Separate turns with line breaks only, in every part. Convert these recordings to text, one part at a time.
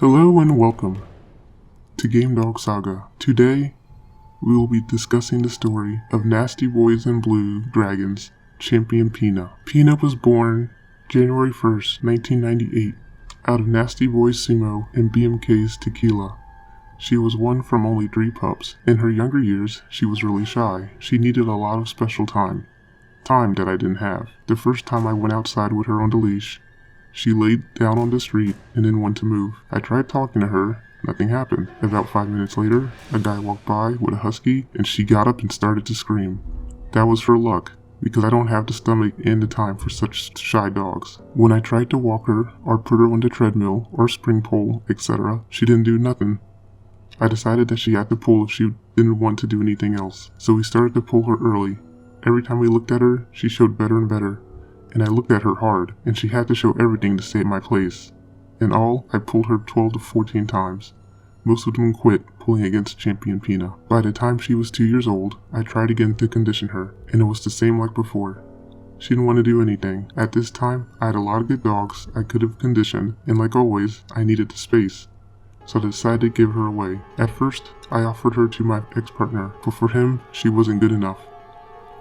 Hello and welcome to Game Dog Saga. Today, we will be discussing the story of Nasty Boys and Blue Dragons champion Pina. Pina was born January 1st, 1998, out of Nasty Boys Sumo and BMK's Tequila. She was one from only 3 pups. In her younger years, she was really shy. She needed a lot of special time that I didn't have. The first time I went outside with her on the leash, she laid down on the street and didn't want to move. I tried talking to her. Nothing happened. About 5 minutes later, a guy walked by with a husky and she got up and started to scream. That was her luck, because I don't have the stomach and the time for such shy dogs. When I tried to walk her or put her on the treadmill or spring pole, etc., she didn't do nothing. I decided that she had to pull if she didn't want to do anything else, so we started to pull her early. Every time we looked at her, she showed better and better, and I looked at her hard, and she had to show everything to stay at my place. In all, I pulled her 12 to 14 times. Most of them quit pulling against champion Pina. By the time she was 2 years old, I tried again to condition her, and it was the same like before. She didn't want to do anything. At this time, I had a lot of good dogs I could have conditioned, and like always, I needed the space. So I decided to give her away. At first, I offered her to my ex-partner, but for him, she wasn't good enough.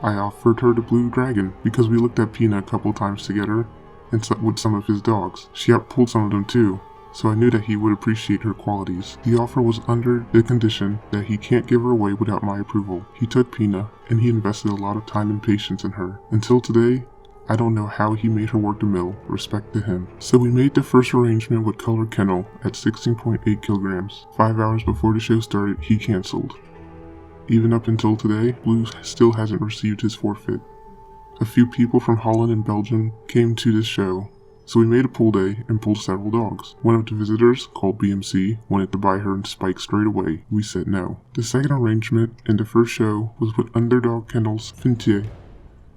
I offered her the Blue Dragon because we looked at Pina a couple times together and with some of his dogs. She outpulled some of them too, so I knew that he would appreciate her qualities. The offer was under the condition that he can't give her away without my approval. He took Pina and he invested a lot of time and patience in her. Until today, I don't know how he made her work the mill, respect to him. So we made the first arrangement with Color Kennel at 16.8 kilograms. 5 hours before the show started, he cancelled. Even up until today, Blue still hasn't received his forfeit. A few people from Holland and Belgium came to this show, so we made a pull day and pulled several dogs. One of the visitors, called BMC, wanted to buy her and Spike straight away. We said no. The second arrangement in the first show was with Underdog Kennel's Fintier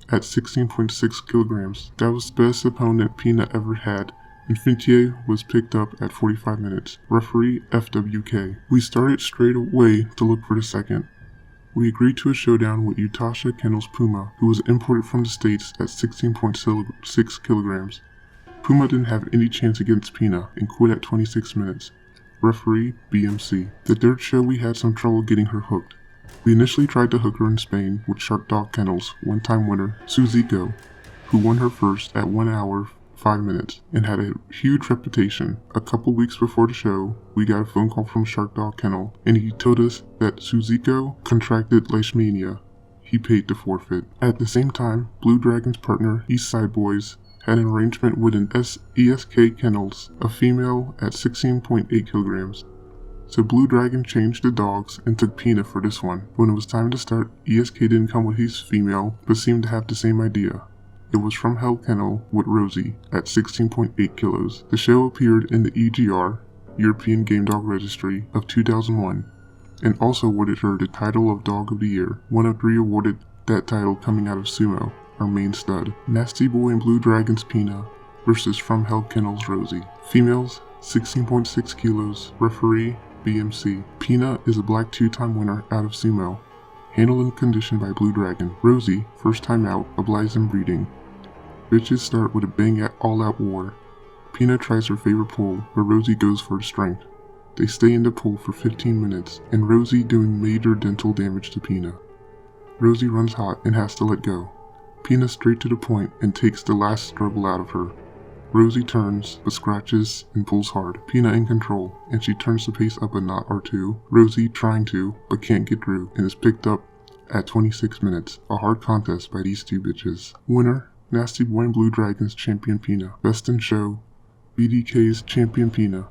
at 16.6 kilograms. That was the best opponent Pina ever had, and Fintier was picked up at 45 minutes. Referee FWK. We started straight away to look for the second. We agreed to a showdown with Utasha Kennel's Puma, who was imported from the States at 16.6 kilograms. Puma didn't have any chance against Pina and quit at 26 minutes. Referee BMC. The third show we had some trouble getting her hooked. We initially tried to hook her in Spain with Shark Dog Kennel's one-time winner, Suziko, who won her first at 1 hour 5 minutes and had a huge reputation. A couple weeks before the show, we got a phone call from Shark Dog Kennel, and he told us that Suziko contracted leishmania. He paid the forfeit. At the same time, Blue Dragon's partner, Eastside Boys, had an arrangement with an ESK Kennels, a female at 16.8 kilograms. So Blue Dragon changed the dogs and took Pina for this one. When it was time to start, ESK didn't come with his female, but seemed to have the same idea. It was from Hell Kennel with Rosie at 16.8 kilos. The show appeared in the EGR, European Game Dog Registry, of 2001, and also awarded her the title of Dog of the Year. One of 3 awarded that title coming out of Sumo, our main stud. Nasty Boy and Blue Dragon's Pina versus From Hell Kennel's Rosie. Females, 16.6 kilos. Referee, BMC. Pina is a black 2-time winner out of Sumo, handled and conditioned by Blue Dragon. Rosie, first time out, obliged in breeding. Bitches start with a bang at all-out war. Pina tries her favorite pull, but Rosie goes for the strength. They stay in the pull for 15 minutes, and Rosie doing major dental damage to Pina. Rosie runs hot and has to let go. Pina straight to the point and takes the last struggle out of her. Rosie turns, but scratches and pulls hard. Pina in control, and she turns the pace up a knot or two. Rosie trying to, but can't get through, and is picked up at 26 minutes. A hard contest by these 2 bitches. Winner, Nasty Boy and Blue Dragon's champion Pina. Best in show, BDK's champion Pina.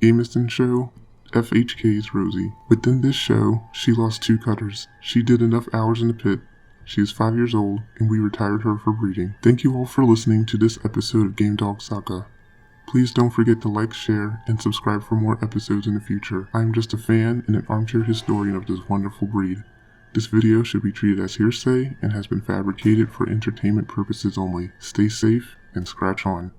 Gamest in show, FHK's Rosie. Within this show, she lost 2 cutters. She did enough hours in the pit. She is 5 years old, and we retired her for breeding. Thank you all for listening to this episode of Game Dog Saga. Please don't forget to like, share, and subscribe for more episodes in the future. I am just a fan and an armchair historian of this wonderful breed. This video should be treated as hearsay and has been fabricated for entertainment purposes only. Stay safe and scratch on.